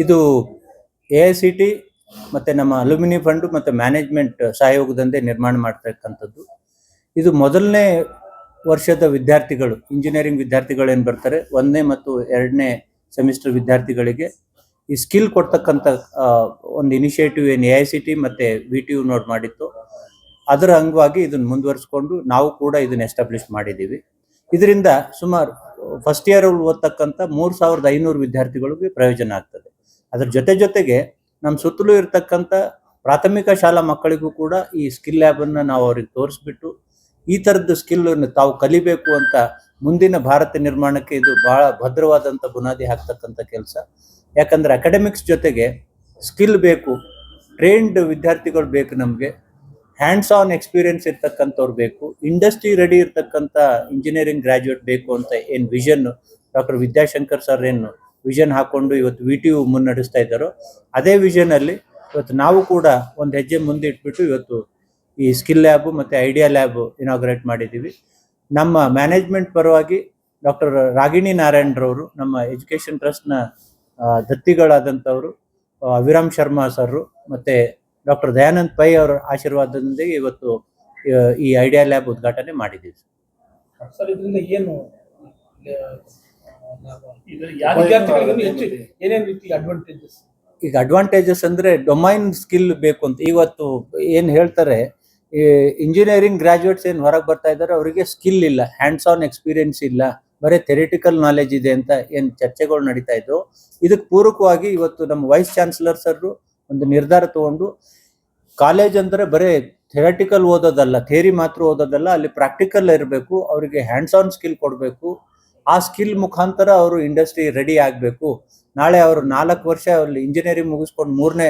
ಇದು AICT ಮತ್ತು ನಮ್ಮ ಅಲ್ಯೂಮಿನಿ ಫಂಡು ಮತ್ತು ಮ್ಯಾನೇಜ್ಮೆಂಟ್ ಸಹಯೋಗದಂತೆ ನಿರ್ಮಾಣ ಮಾಡ್ತಕ್ಕಂಥದ್ದು. ಇದು ಮೊದಲನೇ ವರ್ಷದ ವಿದ್ಯಾರ್ಥಿಗಳು, ಇಂಜಿನಿಯರಿಂಗ್ ವಿದ್ಯಾರ್ಥಿಗಳು ಏನು ಬರ್ತಾರೆ, 1ನೇ ಮತ್ತು 2ನೇ ಸೆಮಿಸ್ಟರ್ ವಿದ್ಯಾರ್ಥಿಗಳಿಗೆ ಈ ಸ್ಕಿಲ್ ಕೊಡ್ತಕ್ಕಂಥ ಒಂದು ಇನಿಷಿಯೇಟಿವ್ ಏನು AICT ಮತ್ತು VTU ನೋಡ್ ಮಾಡಿತ್ತು, ಅದರ ಅಂಗವಾಗಿ ಇದನ್ನು ಮುಂದುವರಿಸ್ಕೊಂಡು ನಾವು ಕೂಡ ಇದನ್ನು ಎಸ್ಟಾಬ್ಲಿಷ್ ಮಾಡಿದ್ದೀವಿ. ಇದರಿಂದ ಸುಮಾರು ಫಸ್ಟ್ ಇಯರ್ ಓದ್ತಕ್ಕಂಥ 3500 ವಿದ್ಯಾರ್ಥಿಗಳಿಗೆ ಪ್ರಯೋಜನ ಆಗ್ತದೆ. ಅದರ ಜೊತೆಗೆ ನಮ್ಮ ಸುತ್ತಲೂ ಇರತಕ್ಕಂಥ ಪ್ರಾಥಮಿಕ ಶಾಲಾ ಮಕ್ಕಳಿಗೂ ಕೂಡ ಈ ಸ್ಕಿಲ್ ಲ್ಯಾಬನ್ನು ನಾವು ಅವ್ರಿಗೆ ತೋರಿಸ್ಬಿಟ್ಟು ಈ ಥರದ್ದು ಸ್ಕಿಲ್ಲನ್ನು ತಾವು ಕಲಿಬೇಕು ಅಂತ ಮುಂದಿನ ಭಾರತ ನಿರ್ಮಾಣಕ್ಕೆ ಇದು ಬಹಳ ಭದ್ರವಾದಂಥ ಬುನಾದಿ ಹಾಕ್ತಕ್ಕಂಥ ಕೆಲಸ. ಯಾಕಂದರೆ ಅಕಾಡೆಮಿಕ್ಸ್ ಜೊತೆಗೆ ಸ್ಕಿಲ್ ಬೇಕು, ಟ್ರೈನ್ಡ್ ವಿದ್ಯಾರ್ಥಿಗಳು ಬೇಕು, ನಮಗೆ ಹ್ಯಾಂಡ್ಸ್ ಆನ್ ಎಕ್ಸ್ಪೀರಿಯನ್ಸ್ ಇರ್ತಕ್ಕಂಥವ್ರು ಬೇಕು, ಇಂಡಸ್ಟ್ರಿ ರೆಡಿ ಇರ್ತಕ್ಕಂಥ ಇಂಜಿನಿಯರಿಂಗ್ ಗ್ರಾಜ್ಯುಯೇಟ್ ಬೇಕು ಅಂತ ಏನು ವಿಷನ್ ಡಾಕ್ಟರ್ ವಿದ್ಯಾಶಂಕರ್ ಸರ್ ಏನು ವಿಷನ್ ಹಾಕೊಂಡು ಇವತ್ತು VTU ಮುನ್ನಡೆಸ್ತಾ ಇದ್ದಾರೋ, ಅದೇ ವಿಷನಲ್ಲಿ ಇವತ್ತು ನಾವು ಕೂಡ ಒಂದು ಹೆಜ್ಜೆ ಮುಂದೆ ಇಟ್ಬಿಟ್ಟು ಇವತ್ತು ಈ ಸ್ಕಿಲ್ ಲ್ಯಾಬು ಮತ್ತು ಐಡಿಯಾ ಲ್ಯಾಬು ಇನಾಗ್ರೇಟ್ ಮಾಡಿದ್ದೀವಿ. ನಮ್ಮ ಮ್ಯಾನೇಜ್ಮೆಂಟ್ ಪರವಾಗಿ ಡಾಕ್ಟರ್ ರಾಗಿಣಿ ನಾರಾಯಣರವರು, ನಮ್ಮ ಎಜುಕೇಷನ್ ಟ್ರಸ್ಟ್ನ ದತ್ತಿಗಳಾದಂಥವರು ಅವಿರಾಮ್ ಶರ್ಮಾ ಸರ್ ಮತ್ತು ಡಾಕ್ಟರ್ ದಯಾನಂದ್ ಪೈ ಅವರ ಆಶೀರ್ವಾದದೊಂದಿಗೆ ಇವತ್ತು ಈ ಐಡಿಯಾ ಲ್ಯಾಬ್ ಉದ್ಘಾಟನೆ ಮಾಡಿದ್ದೀವಿ. ಸರ್, ಇದರಿಂದ ಏನು ಈಗ ಅಡ್ವಾಂಟೇಜಸ್ ಅಂದರೆ ಡೊಮೈನ್ ಸ್ಕಿಲ್ ಬೇಕು ಅಂತ ಇವತ್ತು ಏನು ಹೇಳ್ತಾರೆ, ಈ ಇಂಜಿನಿಯರಿಂಗ್ ಗ್ರಾಜ್ಯುಯೇಟ್ಸ್ ಏನು ಹೊರಗೆ ಬರ್ತಾ ಇದ್ದಾರೆ ಅವರಿಗೆ ಸ್ಕಿಲ್ ಇಲ್ಲ, ಹ್ಯಾಂಡ್ಸ್ ಆನ್ ಎಕ್ಸ್ಪೀರಿಯನ್ಸ್ ಇಲ್ಲ, ಬರೀ ಥೆರಿಟಿಕಲ್ ನಾಲೆಜ್ ಇದೆ ಅಂತ ಏನು ಚರ್ಚೆಗಳು ನಡೀತಾ ಇದ್ವು. ಇದಕ್ಕೆ ಪೂರಕವಾಗಿ ಇವತ್ತು ನಮ್ಮ ವೈಸ್ ಚಾನ್ಸಲರ್ ಸರ್ ಒಂದು ನಿರ್ಧಾರ ತಗೊಂಡು ಕಾಲೇಜ್ ಅಂದರೆ ಬರೀ ಥೆರಟಿಕಲ್ ಓದೋದಲ್ಲ, ಥಿಯರಿ ಮಾತ್ರ ಓದೋದಲ್ಲ, ಅಲ್ಲಿ ಪ್ರಾಕ್ಟಿಕಲ್ ಇರಬೇಕು, ಅವರಿಗೆ ಹ್ಯಾಂಡ್ಸ್ ಆನ್ ಸ್ಕಿಲ್ ಕೊಡಬೇಕು. ಆ ಸ್ಕಿಲ್ ಮುಖಾಂತರ ಅವರು ಇಂಡಸ್ಟ್ರಿ ರೆಡಿ ಆಗಬೇಕು. ನಾಳೆ ಅವರು 4 ವರ್ಷ ಅಲ್ಲಿ ಇಂಜಿನಿಯರಿಂಗ್ ಮುಗಿಸ್ಕೊಂಡು 3ನೇ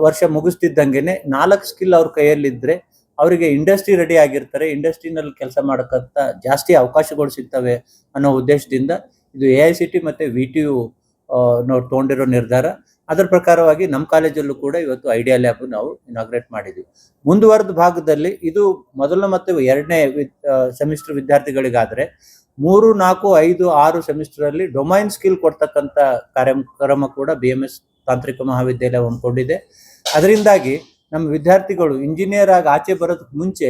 ವರ್ಷ ಮುಗಿಸ್ತಿದ್ದಂಗೆನೆ 4 ಸ್ಕಿಲ್ ಅವ್ರ ಕೈಯಲ್ಲಿದ್ದರೆ ಅವರಿಗೆ ಇಂಡಸ್ಟ್ರಿ ರೆಡಿ ಆಗಿರ್ತಾರೆ, ಇಂಡಸ್ಟ್ರಿನಲ್ಲಿ ಕೆಲಸ ಮಾಡೋಕ್ಕಂತ ಜಾಸ್ತಿ ಅವಕಾಶಗಳು ಸಿಗ್ತವೆ ಅನ್ನೋ ಉದ್ದೇಶದಿಂದ ಇದು AICT ಮತ್ತು VTU ನಾವು ತೊಗೊಂಡಿರೋ ನಿರ್ಧಾರ. ಅದರ ಪ್ರಕಾರವಾಗಿ ನಮ್ಮ ಕಾಲೇಜಲ್ಲೂ ಕೂಡ ಇವತ್ತು ಐಡಿಯಾ ಲ್ಯಾಬ್ ನಾವು ಇನಾಗ್ರೇಟ್ ಮಾಡಿದ್ದೀವಿ. ಮುಂದುವರೆದ ಭಾಗದಲ್ಲಿ ಇದು ಮೊದಲ ಮತ್ತು 2ನೇ ಸೆಮಿಸ್ಟರ್ ವಿದ್ಯಾರ್ಥಿಗಳಿಗಾದರೆ 3, 4, 5, 6 ಸೆಮಿಸ್ಟರಲ್ಲಿ ಡೊಮೈನ್ ಸ್ಕಿಲ್ ಕೊಡ್ತಕ್ಕಂಥ ಕಾರ್ಯಕ್ರಮ ಕೂಡ BMS ತಾಂತ್ರಿಕ ಮಹಾವಿದ್ಯಾಲಯ ಹೊಂದ್ಕೊಂಡಿದೆ. ಅದರಿಂದಾಗಿ ನಮ್ಮ ವಿದ್ಯಾರ್ಥಿಗಳು ಇಂಜಿನಿಯರ್ ಆಗಿ ಆಚೆ ಬರೋದಕ್ಕೆ ಮುಂಚೆ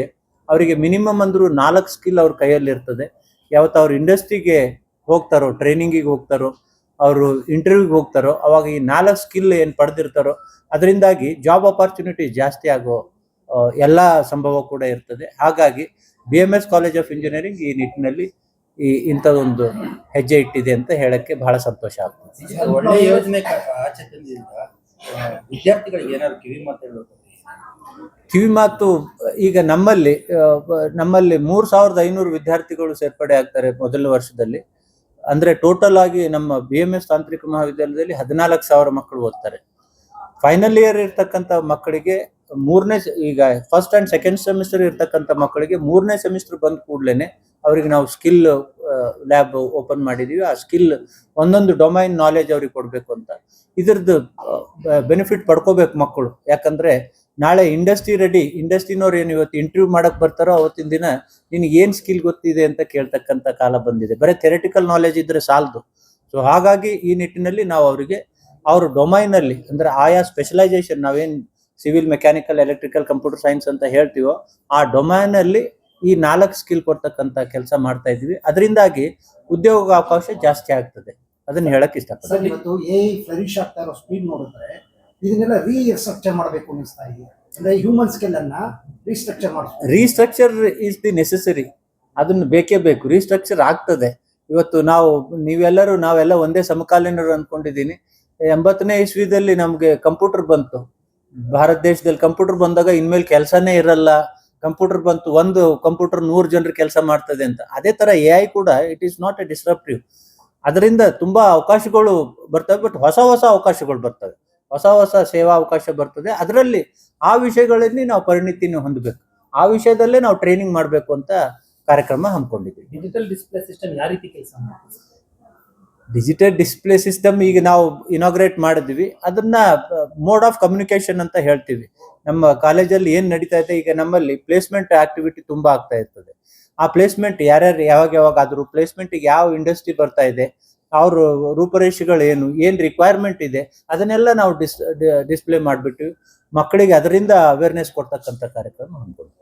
ಅವರಿಗೆ ಮಿನಿಮಮ್ ಅಂದರೂ 4 ಸ್ಕಿಲ್ ಅವ್ರ ಕೈಯಲ್ಲಿರ್ತದೆ. ಯಾವತ್ತು ಅವ್ರು ಇಂಡಸ್ಟ್ರಿಗೆ ಹೋಗ್ತಾರೋ, ಟ್ರೈನಿಂಗಿಗೆ ಹೋಗ್ತಾರೋ, ಅವರು ಇಂಟರ್ವ್ಯೂಗೆ ಹೋಗ್ತಾರೋ, ಅವಾಗ ಈ 4 ಸ್ಕಿಲ್ ಏನು ಪಡೆದಿರ್ತಾರೋ ಅದರಿಂದಾಗಿ ಜಾಬ್ ಆಪರ್ಚುನಿಟಿ ಜಾಸ್ತಿ ಆಗೋ ಎಲ್ಲ ಸಂಭವ ಕೂಡ ಇರ್ತದೆ. ಹಾಗಾಗಿ BMS ಕಾಲೇಜ್ ಆಫ್ ಇಂಜಿನಿಯರಿಂಗ್ ಈ ನಿಟ್ಟಿನಲ್ಲಿ ಇಂಥದೊಂದು ಹೆಜ್ಜೆ ಇಟ್ಟಿದೆ ಅಂತ ಹೇಳಕ್ಕೆ ಬಹಳ ಸಂತೋಷ ಆಗ್ತದೆ. ಒಳ್ಳೆ ಯೋಜನೆ ವಿದ್ಯಾರ್ಥಿಗಳಿಗೆ ಏನಾದ್ರು ಕಿವಿ ಮಾತು ಈಗ ನಮ್ಮಲ್ಲಿ 3500 ವಿದ್ಯಾರ್ಥಿಗಳು ಸೇರ್ಪಡೆ ಆಗ್ತಾರೆ ಮೊದಲನೇ ವರ್ಷದಲ್ಲಿ. ಅಂದರೆ ಟೋಟಲ್ ಆಗಿ ನಮ್ಮ BMS ತಾಂತ್ರಿಕ ಮಹಾವಿದ್ಯಾಲಯದಲ್ಲಿ 14,000 ಮಕ್ಕಳು ಓದ್ತಾರೆ. ಫೈನಲ್ ಇಯರ್ ಇರ್ತಕ್ಕಂಥ ಮಕ್ಕಳಿಗೆ ಈಗ ಫಸ್ಟ್ ಆ್ಯಂಡ್ ಸೆಕೆಂಡ್ ಸೆಮಿಸ್ಟರ್ ಇರ್ತಕ್ಕಂಥ ಮಕ್ಕಳಿಗೆ 3ನೇ ಸೆಮಿಸ್ಟರ್ ಬಂದ ಕೂಡಲೇ ಅವರಿಗೆ ನಾವು ಸ್ಕಿಲ್ ಲ್ಯಾಬ್ ಓಪನ್ ಮಾಡಿದ್ದೀವಿ. ಆ ಸ್ಕಿಲ್ ಒಂದೊಂದು ಡೊಮೈನ್ ನಾಲೆಜ್ ಅವ್ರಿಗೆ ಕೊಡಬೇಕು ಅಂತ. ಇದ್ರದ್ದು ಬೆನಿಫಿಟ್ ಪಡ್ಕೋಬೇಕು ಮಕ್ಕಳು. ಯಾಕಂದರೆ ನಾಳೆ ಇಂಡಸ್ಟ್ರಿನವ್ರು ಏನು ಇವತ್ತು ಇಂಟರ್ವ್ಯೂ ಮಾಡಕ್ಕೆ ಬರ್ತಾರೋ ಅವತ್ತಿನ ದಿನ ನಿನಗೆ ಏನು ಸ್ಕಿಲ್ ಗೊತ್ತಿದೆ ಅಂತ ಕೇಳ್ತಕ್ಕಂಥ ಕಾಲ ಬಂದಿದೆ. ಬರೀ ಥೆರಟಿಕಲ್ ನಾಲೆಜ್ ಇದ್ದರೆ ಸಾಲದು. ಸೊ ಹಾಗಾಗಿ ಈ ನಿಟ್ಟಿನಲ್ಲಿ ನಾವು ಅವರಿಗೆ ಅವ್ರ ಡೊಮೈನಲ್ಲಿ ಅಂದರೆ ಆಯಾ ಸ್ಪೆಷಲೈಸೇಷನ್, ನಾವೇನು civil, mechanical, electrical, computer science ಅಂತ ಹೇಳ್ತೀವೋ ಆ ಡೊಮೈನಲ್ಲಿ ಈ 4 ಸ್ಕಿಲ್ ಕೊಡ್ತಕ್ಕಂಥ ಕೆಲಸ ಮಾಡ್ತಾ ಇದ್ವಿ. ಅದರಿಂದಾಗಿ ಉದ್ಯೋಗ ಅವಕಾಶ ಜಾಸ್ತಿ ಆಗ್ತದೆ. ಅದನ್ನ ಹೇಳಕ್ ಇಷ್ಟಪಡ್ತೀನಿ. ಇವತ್ತು AI ಫ್ಲರಿಶ್ ಆಗ್ತಾ ಇರೋ ಸ್ಪೀಡ್ ನೋಡಿದ್ರೆ ಇದನ್ನೆಲ್ಲ ರೀಸ್ಟ್ರಕ್ಚರ್ ಮಾಡಬೇಕು ಅನಿಸ್ತಾ ಇದೆ. ಅಂದ್ರೆ ಹ್ಯೂಮನ್ ಸ್ಕಿಲ್ ಅನ್ನ ರೀಸ್ಟ್ರಕ್ಚರ್ ಈಸ್ ದಿ ನೆಸೆಸರಿ. ಅದನ್ನು ಬೇಕೇ ಬೇಕು. ರೀಸ್ಟ್ರಕ್ಚರ್ ಆಗ್ತದೆ. ಇವತ್ತು ನಾವೆಲ್ಲ ಒಂದೇ ಸಮಕಾಲೀನರು ಅನ್ಕೊಂಡಿದ್ದೀನಿ. 80ನೇ ಇಸ್ವಿದಲ್ಲಿ ನಮ್ಗೆ ಕಂಪ್ಯೂಟರ್ ಬಂತು. ಭಾರತ ದೇಶದಲ್ಲಿ ಕಂಪ್ಯೂಟರ್ ಬಂದಾಗ ಇನ್ಮೇಲೆ ಕೆಲಸನೇ ಇರಲ್ಲ, ಕಂಪ್ಯೂಟರ್ ಬಂತು, ಒಂದು ಕಂಪ್ಯೂಟರ್ 100 ಜನರು ಕೆಲಸ ಮಾಡ್ತದೆ ಅಂತ. ಅದೇ ತರ AI ಕೂಡ it is not A disruptive. ಅದರಿಂದ ತುಂಬಾ ಅವಕಾಶಗಳು ಬರ್ತವೆ, ಬಟ್ ಹೊಸ ಅವಕಾಶಗಳು ಬರ್ತವೆ, ಹೊಸ ಸೇವಾ ಅವಕಾಶ ಬರ್ತದೆ. ಅದರಲ್ಲಿ ಆ ವಿಷಯಗಳಲ್ಲಿ ನಾವು ಪರಿಣಿತಿನ ಹೊಂದಬೇಕು, ಆ ವಿಷಯದಲ್ಲೇ ನಾವು ಟ್ರೈನಿಂಗ್ ಮಾಡಬೇಕು ಅಂತ ಕಾರ್ಯಕ್ರಮ ಹಮ್ಮಿಕೊಂಡಿದ್ದೀವಿ. ಡಿಜಿಟಲ್ ಡಿಸ್ಪ್ಲೇ ಸಿಸ್ಟಮ್ ಯಾವ ರೀತಿ ಕೆಲಸ ಮಾಡ್ತದೆ? ಡಿಜಿಟಲ್ ಡಿಸ್ಪ್ಲೇ ಸಿಸ್ಟಮ್ ಈಗ ನಾವು ಇನಾಗ್ರೇಟ್ ಮಾಡಿದ್ವಿ. ಅದನ್ನ ಮೋಡ್ ಆಫ್ ಕಮ್ಯುನಿಕೇಶನ್ ಅಂತ ಹೇಳ್ತೀವಿ. ನಮ್ಮ ಕಾಲೇಜಲ್ಲಿ ಏನು ನಡೀತಾ ಇದೆ, ಈಗ ನಮ್ಮಲ್ಲಿ ಪ್ಲೇಸ್ಮೆಂಟ್ ಆಕ್ಟಿವಿಟಿ ತುಂಬಾ ಆಗ್ತಾ ಇರ್ತದೆ. ಆ ಪ್ಲೇಸ್ಮೆಂಟ್ ಯಾವಾಗ ಆದ್ರೂ ಪ್ಲೇಸ್ಮೆಂಟ್ಗೆ ಯಾವ ಇಂಡಸ್ಟ್ರಿ ಬರ್ತಾ ಇದೆ, ಅವ್ರ ರೂಪರೇಷೆಗಳೇನು, ಏನ್ ರಿಕ್ವೈರ್ಮೆಂಟ್ ಇದೆ ಅದನ್ನೆಲ್ಲ ನಾವು ಡಿಸ್ಪ್ಲೇ ಮಾಡಿಬಿಟ್ಟು ಮಕ್ಕಳಿಗೆ ಅದರಿಂದ ಅವೇರ್ನೆಸ್ ಕೊಡ್ತಕ್ಕಂಥ ಕಾರ್ಯಕ್ರಮ ಹಮ್ಮಿಕೊಳ್ತೀವಿ.